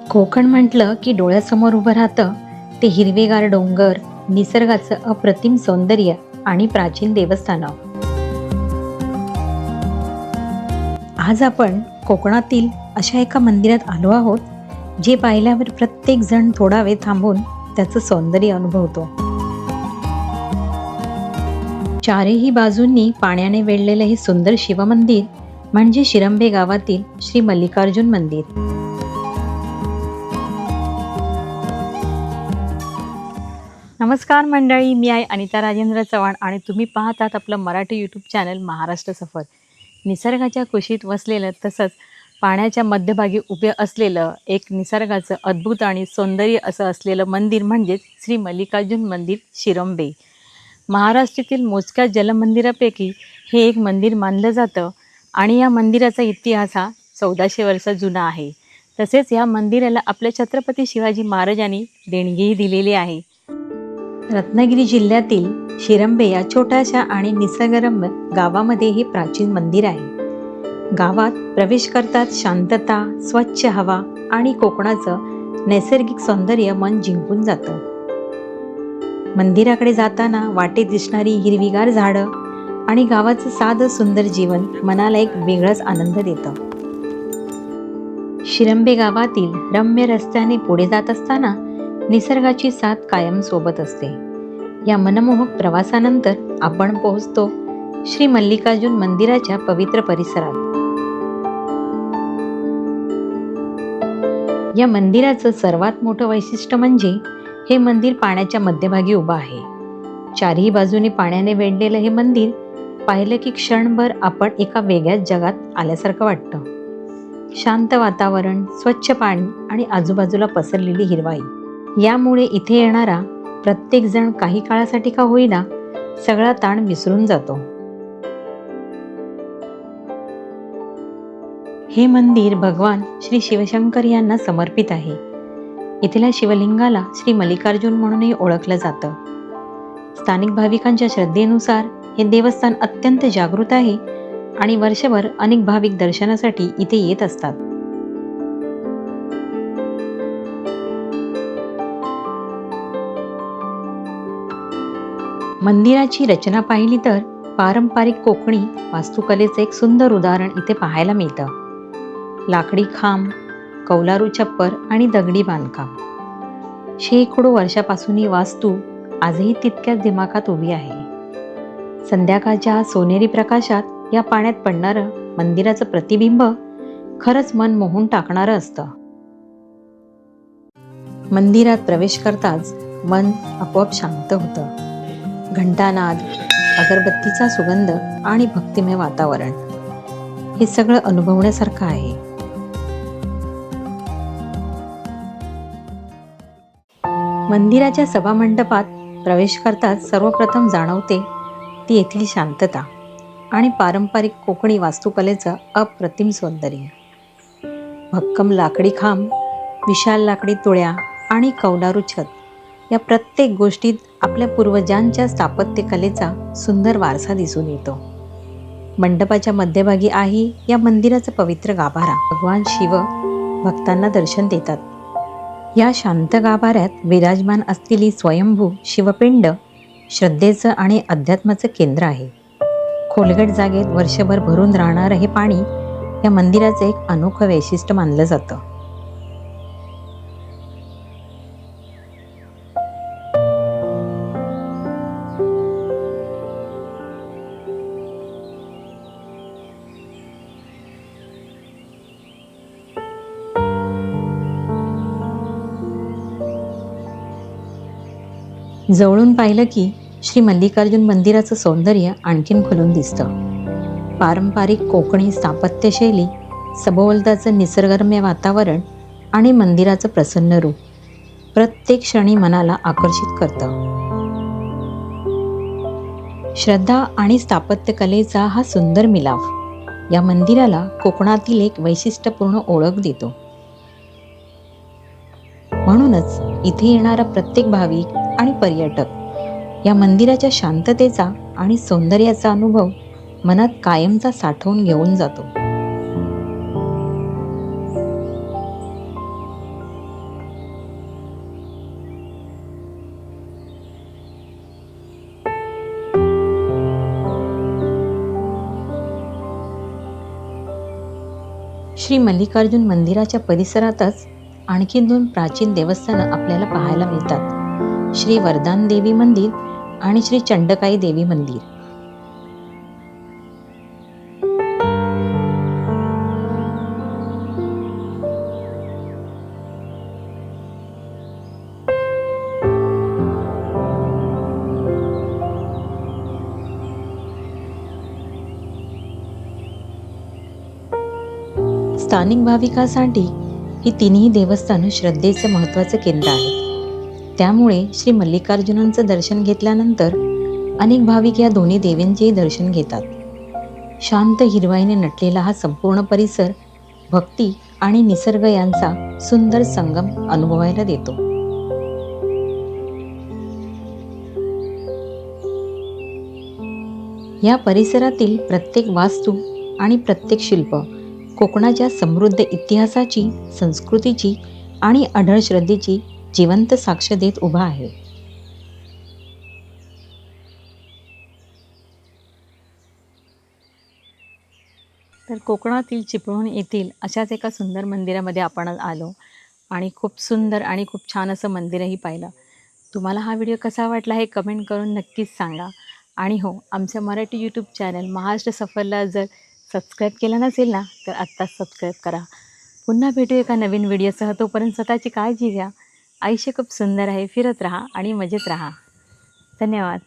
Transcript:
कोकण म्हटलं की डोळ्यासमोर उभं राहतं ते हिरवेगार डोंगर, निसर्गाचं अप्रतिम सौंदर्य आणि प्राचीन देवस्थानं. आज आपण कोकणातील अशा एका मंदिरात आलो आहोत, जे पाहिल्यावर प्रत्येक जण थोडा वेळ थांबून त्याचं सौंदर्य अनुभवतो. चारही बाजूंनी पाण्याने वेढलेलं हे सुंदर शिवमंदिर म्हणजे शिरंबे गावातील श्री मल्लिकार्जुन मंदिर. नमस्कार मंडळी, मी आहे अनिता राजेंद्र चव्हाण आणि तुम्ही पाहतात आपलं मराठी यूट्यूब चॅनल महाराष्ट्र सफर. निसर्गाच्या कुशीत वसलेलं तसंच पाण्याच्या मध्यभागी उभे असलेलं एक निसर्गाचं अद्भुत आणि सौंदर्य असं असलेलं मंदिर म्हणजेच श्री मल्लिकार्जुन मंदिर शिरंबे. महाराष्ट्रातील मोजक्या जलमंदिरापैकी हे एक मंदिर मानलं जातं आणि या मंदिराचा इतिहास हा 1400 वर्ष जुना आहे. तसेच या मंदिराला आपल्या छत्रपती शिवाजी महाराजांनी देणगीही दिलेली आहे. रत्नागिरी जिल्ह्यातील शिरंबे या छोट्याशा आणि निसर्गरम्य गावामध्ये हे प्राचीन मंदिर आहे. गावात प्रवेश करतात शांतता, स्वच्छ हवा आणि कोकणाचं नैसर्गिक सौंदर्य मन जिंकून जातं. मंदिराकडे जाताना वाटेत दिसणारी हिरवीगार झाडं आणि गावाचं साधं सुंदर जीवन मनाला एक वेगळाच आनंद देतं. शिरंबे गावातील रम्य रस्त्याने पुढे जात असताना निसर्गाची साथ कायम सोबत असते. या मनमोहक प्रवासानंतर आपण पोहोचतो श्री मल्लिकार्जुन मंदिराच्या पवित्र परिसरात. या मंदिराचं सर्वात मोठं वैशिष्ट्य म्हणजे हे मंदिर पाण्याच्या मध्यभागी उभं आहे. चारही बाजूने पाण्याने वेढलेलं हे मंदिर पाहिलं की क्षणभर आपण एका वेगळ्याच जगात आल्यासारखं वाटतं. शांत वातावरण, स्वच्छ पाणी आणि आजूबाजूला पसरलेली हिरवाई यामुळे इथे येणारा प्रत्येक जण काही काळासाठी का होईना सगळा ताण विसरून जातो. हे मंदिर भगवान श्री शिवशंकर यांना समर्पित आहे. इथल्या शिवलिंगाला श्री मल्लिकार्जुन म्हणूनही ओळखलं जातं. स्थानिक भाविकांच्या श्रद्धेनुसार हे देवस्थान अत्यंत जागृत आहे आणि वर्षभर अनेक भाविक दर्शनासाठी इथे येत असतात. मंदिराची रचना पाहिली तर पारंपरिक कोकणी वास्तुकलेचं एक सुंदर उदाहरण इथे पाहायला मिळतं. लाकडी खांब, कौलारू छप्पर आणि दगडी बांधकाम. शेकडो वर्षापासून ही वास्तू आजही तितक्याच दिमाखात उभी आहे. संध्याकाळच्या सोनेरी प्रकाशात या पाण्यात पडणारं मंदिराचं प्रतिबिंब खरंच मन मोहून टाकणारं असतं. मंदिरात प्रवेश करताच मन आपोआप शांत होतं. घंटानाद, अगरबत्तीचा सुगंध आणि भक्तिमय वातावरण हे सगळं अनुभवण्यासारखं आहे. मंदिराच्या सभामंडपात प्रवेश करताच सर्वप्रथम जाणवते ती येथील शांतता आणि पारंपरिक कोकणी वास्तुकलेचं अप्रतिम सौंदर्य. भक्कम लाकडी खांब, विशाल लाकडी तुळया आणि कौलारू छत या प्रत्येक गोष्टीत आपल्या पूर्वजांच्या स्थापत्यकलेचा सुंदर वारसा दिसून येतो. मंडपाच्या मध्यभागी आहे या मंदिराचा पवित्र गाभारा. भगवान शिव भक्तांना दर्शन देतात. या शांत गाभाऱ्यात विराजमान असलेली स्वयंभू शिवपिंड श्रद्धेचं आणि अध्यात्माचं केंद्र आहे. खोलगट जागेत वर्षभर भरून राहणारं हे पाणी या मंदिराचं एक अनोखं वैशिष्ट्य मानलं जातं. जवळून पाहिलं की श्री मल्लिकार्जुन मंदिराचं सौंदर्य आणखीन खुलून दिसतं. पारंपरिक कोकणी स्थापत्यशैली, सभोवतालचं निसर्गरम्य वातावरण आणि मंदिराचं प्रसन्न रूप प्रत्येक क्षणी मनाला आकर्षित करतं. श्रद्धा आणि स्थापत्यकलेचा हा सुंदर मिलाफ या मंदिराला कोकणातील एक वैशिष्ट्यपूर्ण ओळख देतो. म्हणूनच इथे येणारा प्रत्येक भाविक आणि पर्यटक या मंदिराच्या शांततेचा आणि सौंदर्याचा अनुभव मनात कायमचा साठवून घेऊन जातो. श्री मल्लिकार्जुन मंदिराच्या परिसरातच आणखी 2 प्राचीन देवस्थानं आपल्याला पाहायला मिळतात. श्री वरदान देवी मंदिर आणि श्री चंडकाई देवी मंदिर. स्थानिक भाविकांसाठी ही तिन्ही देवस्थानं श्रद्धेचं महत्त्वाचं केंद्र आहेत. त्यामुळे श्री मल्लिकार्जुनांचं दर्शन घेतल्यानंतर अनेक भाविक या दोन्ही देवींचेही दर्शन घेतात. शांत हिरवाईने नटलेला हा संपूर्ण परिसर भक्ती आणि निसर्ग यांचा सुंदर संगम अनुभवायला देतो. या परिसरातील प्रत्येक वास्तू आणि प्रत्येक शिल्प कोकणाच्या समृद्ध इतिहासाची, संस्कृतीची आणि अढळ श्रद्धेची जिवंत साक्ष देत उभा आहे. तर कोकणातील चिपळूण येथील अशाच एका सुंदर मंदिरामध्ये आपण आलो आणि खूप सुंदर आणि खूप छान असं मंदिरही पाहिलं. तुम्हाला हा व्हिडिओ कसा वाटला हे कमेंट करून नक्कीच सांगा. आणि हो, आमच्या मराठी यूट्यूब चॅनल महाराष्ट्र सफरला जर सबस्क्राईब केलं नसेल ना, तर आत्ताच सबस्क्राईब करा. पुन्हा भेटू एका नवीन व्हिडिओसह. तोपर्यंत स्वतःची काळजी घ्या. आयुष्य खूप सुंदर आहे. फिरत राहा आणि मजेत राहा. धन्यवाद.